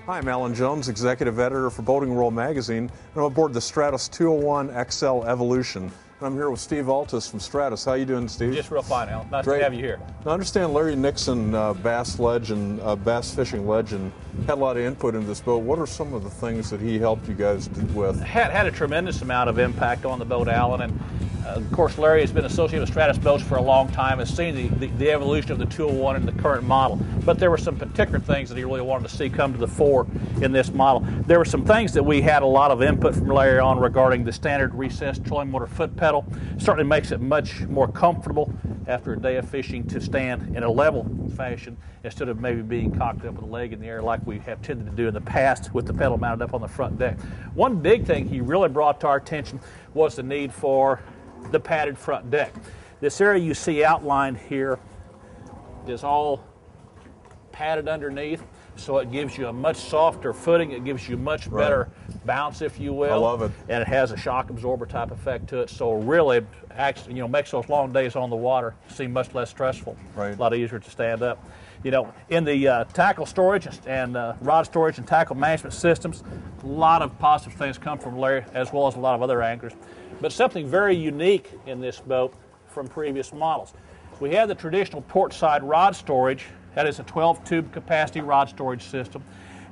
Hi, I'm Alan Jones, Executive Editor for Boating World Magazine, and I'm aboard the Stratos 201 XL Evolution. And I'm here with Steve Altus from Stratos. How you doing, Steve? Just real fine, Alan. Nice Great. to have you here. Now, I understand Larry Nixon, bass legend, bass fishing legend, had a lot of input in this boat. What are some of the things that he helped you guys with? Had a tremendous amount of impact on the boat, Alan, and of course Larry has been associated with Stratos boats for a long time, has seen the evolution of the 201 and the current model. But there were some particular things that he really wanted to see come to the fore in this model. There were some things that we had a lot of input from Larry on regarding the standard recessed trolling motor foot pedal. Certainly makes it much more comfortable after a day of fishing to stand in a level fashion instead of maybe being cocked up with a leg in the air like we have tended to do in the past with the pedal mounted up on the front deck. One big thing he really brought to our attention was the need for the padded front deck. This area you see outlined here is all padded underneath, so it gives you a much softer footing. It gives you much better bounce, if you will. I love it. And it has a shock absorber type effect to it, so really actually, makes those long days on the water seem much less stressful. Right. A lot easier to stand up. In the tackle storage and rod storage and tackle management systems, a lot of positive things come from Larry, as well as a lot of other anchors. But something very unique in this boat from previous models. We have the traditional port side rod storage. That is a 12-tube capacity rod storage system,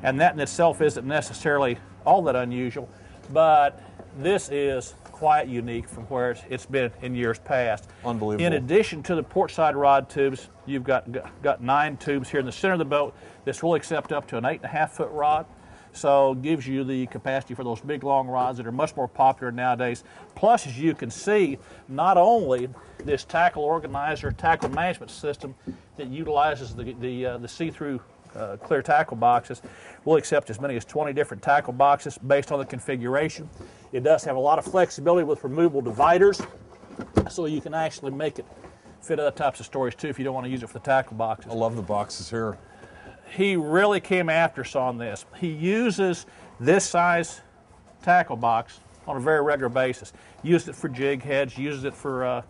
and that in itself isn't necessarily all that unusual, but this is quite unique from where it's been in years past. Unbelievable. In addition to the port side rod tubes, you've got 9 tubes here in the center of the boat. This will accept up to an 8.5-foot rod. So it gives you the capacity for those big long rods that are much more popular nowadays. Plus, as you can see, not only this tackle organizer, tackle management system that utilizes the see-through clear tackle boxes, will accept as many as 20 different tackle boxes based on the configuration. It does have a lot of flexibility with removable dividers, so you can actually make it fit other types of storage too if you don't want to use it for the tackle boxes. I love the boxes here. He really came after us on this. He uses this size tackle box on a very regular basis. Uses it for jig heads, uses it for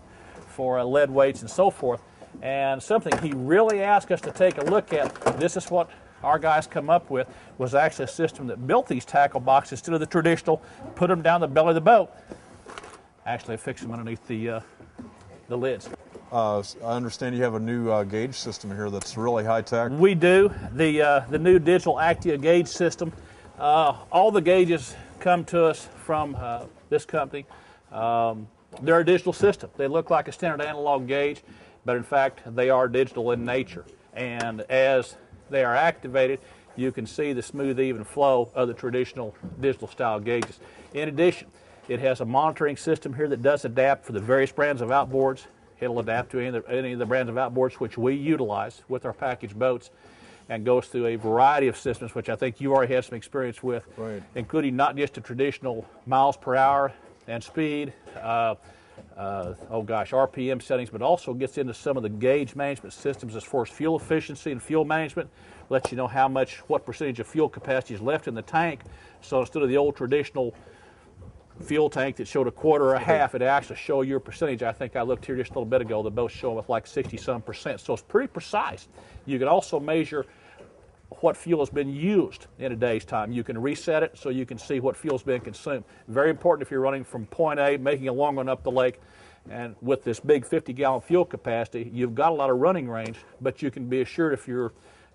lead weights and so forth. And something he really asked us to take a look at, this is what our guys come up with, was actually a system that built these tackle boxes instead of the traditional, put them down the belly of the boat, actually fix them underneath the lids. I understand you have a new gauge system here that's really high tech. We do. The new digital Actia gauge system. All the gauges come to us from this company. They're a digital system. They look like a standard analog gauge, but in fact they are digital in nature. And as they are activated, you can see the smooth, even flow of the traditional digital style gauges. In addition, it has a monitoring system here that does adapt for the various brands of outboards. It'll adapt to any of the brands of outboards which we utilize with our package boats, and goes through a variety of systems which I think you already have some experience with, including not just the traditional miles per hour and speed, RPM settings, but also gets into some of the gauge management systems as far as fuel efficiency and fuel management. Lets you know what percentage of fuel capacity is left in the tank. So instead of the old traditional fuel tank that showed a quarter or a half, it actually show your percentage. I think I looked here just a little bit ago, the boat's showing with like 60-some%. So it's pretty precise. You can also measure what fuel has been used in a day's time. You can reset it so you can see what fuel's been consumed. Very important if you're running from point A, making a long run up the lake, and with this big 50-gallon fuel capacity, you've got a lot of running range, but you can be assured if you're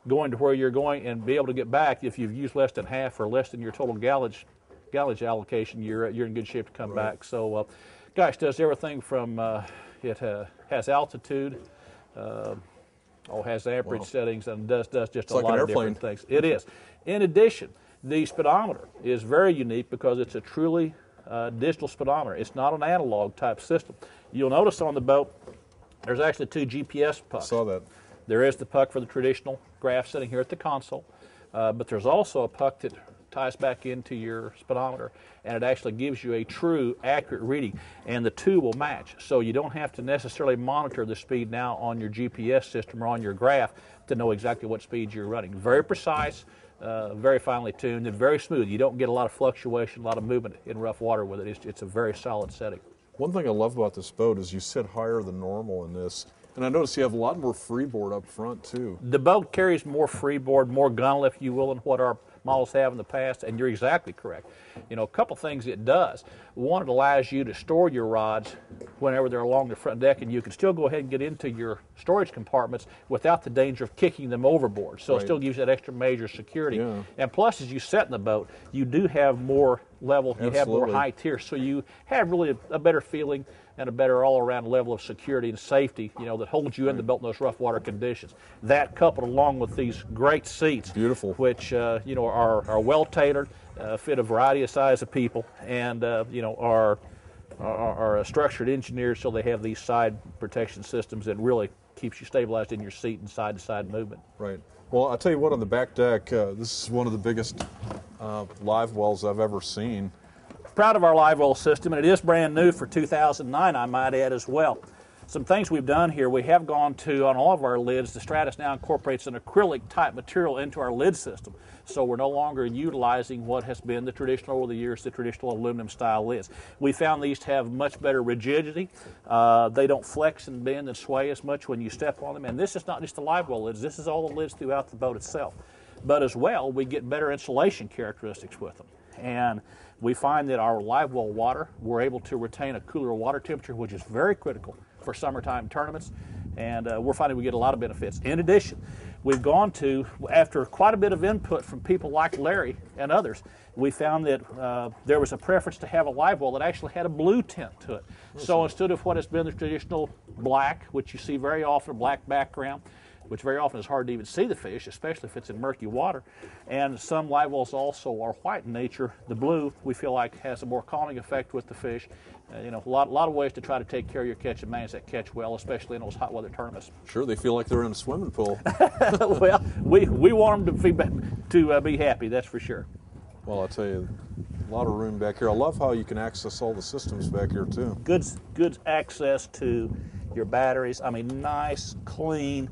going to where you're going and be able to get back, if you've used less than half or less than your total gallage allocation, you're in good shape to come back. So, gosh, does everything from it has altitude, has amperage settings, and does just a lot of different things. It is. In addition, the speedometer is very unique because it's a truly digital speedometer. It's not an analog type system. You'll notice on the boat there's actually 2 GPS pucks. I saw that. There is the puck for the traditional graph sitting here at the console, but there's also a puck that ties back into your speedometer, and it actually gives you a true, accurate reading, and the two will match. So you don't have to necessarily monitor the speed now on your GPS system or on your graph to know exactly what speed you're running. Very precise, very finely tuned, and very smooth. You don't get a lot of fluctuation, a lot of movement in rough water with it. It's a very solid setting. One thing I love about this boat is you sit higher than normal in this. And I notice you have a lot more freeboard up front, too. The boat carries more freeboard, more gunnel, if you will, than what our models have in the past, and you're exactly correct. You know, a couple things it does. One, it allows you to store your rods whenever they're along the front deck, and you can still go ahead and get into your storage compartments without the danger of kicking them overboard. So it still gives you that extra major security. Yeah. And plus, as you set in the boat, you do have more level, you have more height here, so you have really a better feeling and a better all-around level of security and safety, you know, that holds you in the boat in those rough water conditions. That coupled along with these great seats, beautiful, which you know are well tailored, fit a variety of size of people, and you know are structured engineered so they have these side protection systems that really keeps you stabilized in your seat and side-to-side movement. Right. Well, I'll tell you what, on the back deck, this is one of the biggest live wells I've ever seen. Proud of our live well system, and it is brand new for 2009, I might add as well. Some things we've done here, we have gone to, on all of our lids, the Stratos now incorporates an acrylic type material into our lid system. So we're no longer utilizing what has been the traditional, over the years, the traditional aluminum style lids. We found these to have much better rigidity. They don't flex and bend and sway as much when you step on them. And this is not just the live well lids, this is all the lids throughout the boat itself. But as well, we get better insulation characteristics with them. And we find that our live well water, we're able to retain a cooler water temperature, which is very critical for summertime tournaments, and we're finding we get a lot of benefits. In addition, we've gone to, after quite a bit of input from people like Larry and others, we found that there was a preference to have a live well that actually had a blue tint to it. So instead of what has been the traditional black, which you see very often, a black background, which very often is hard to even see the fish, especially if it's in murky water. And some live wells also are white in nature. The blue, we feel like, has a more calming effect with the fish. You know, a lot of ways to try to take care of your catch and manage that catch well, especially in those hot weather tournaments. Sure, they feel like they're in a swimming pool. Well, we want them to be happy, that's for sure. Well, I'll tell you, a lot of room back here. I love how you can access all the systems back here, too. Good access to your batteries. I mean, nice, clean,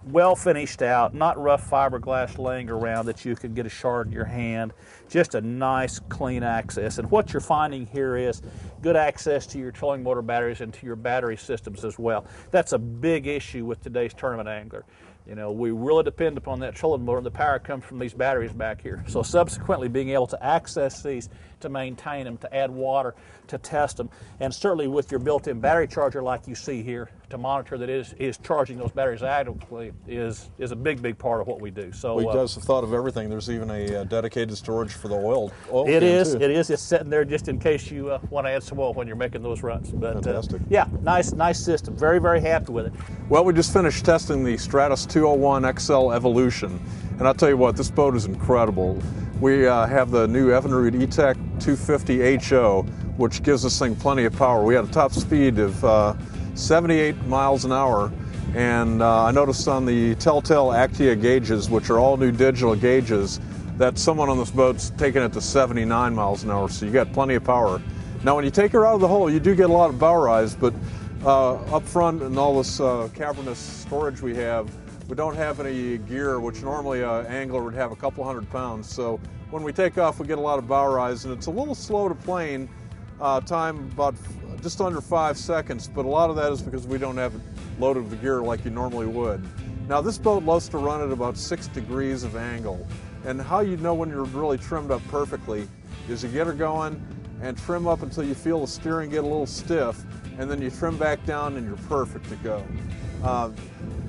well finished out, not rough fiberglass laying around that you can get a shard in your hand. Just a nice, clean access. And what you're finding here is good access to your trolling motor batteries and to your battery systems as well. That's a big issue with today's tournament angler. You know, we really depend upon that trolling motor, and the power comes from these batteries back here. So subsequently, being able to access these, to maintain them, to add water, to test them, and certainly with your built-in battery charger like you see here, to monitor that it is charging those batteries adequately is a big part of what we do. So well, you guys have thought of everything. There's even a dedicated storage for the oil it can is. too. It is. It's sitting there just in case you want to add some oil when you're making those runs. But fantastic. Yeah, nice system. Very happy with it. Well, we just finished testing the Stratos 201 XL Evolution, and I'll tell you what, this boat is incredible. We have the new Evinrude E-Tech 250 HO, which gives this thing plenty of power. We had a top speed of 78 miles an hour, and I noticed on the Telltale Actia gauges, which are all new digital gauges, that someone on this boat's taking it to 79 miles an hour, so you got plenty of power. Now, when you take her out of the hole, you do get a lot of bow rise, but up front in all this cavernous storage we have, we don't have any gear, which normally an angler would have a couple 100 pounds. So when we take off, we get a lot of bow rise, and it's a little slow to plane, time about just under 5 seconds, but a lot of that is because we don't have it loaded with gear like you normally would. Now, this boat loves to run at about 6 degrees of angle, and how you know when you're really trimmed up perfectly is you get her going and trim up until you feel the steering get a little stiff, and then you trim back down and you're perfect to go.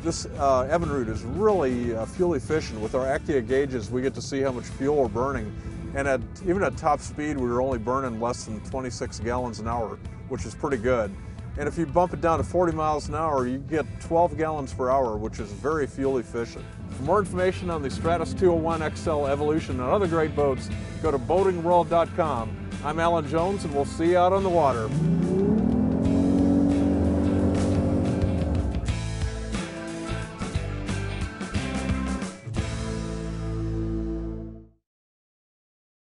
This Evinrude is really fuel efficient. With our Actia gauges, we get to see how much fuel we're burning, and even at top speed, we were only burning less than 26 gallons an hour, which is pretty good. And if you bump it down to 40 miles an hour, you get 12 gallons per hour, which is very fuel efficient. For more information on the Stratos 201 XL Evolution and other great boats, go to boatingworld.com. I'm Alan Jones, and we'll see you out on the water.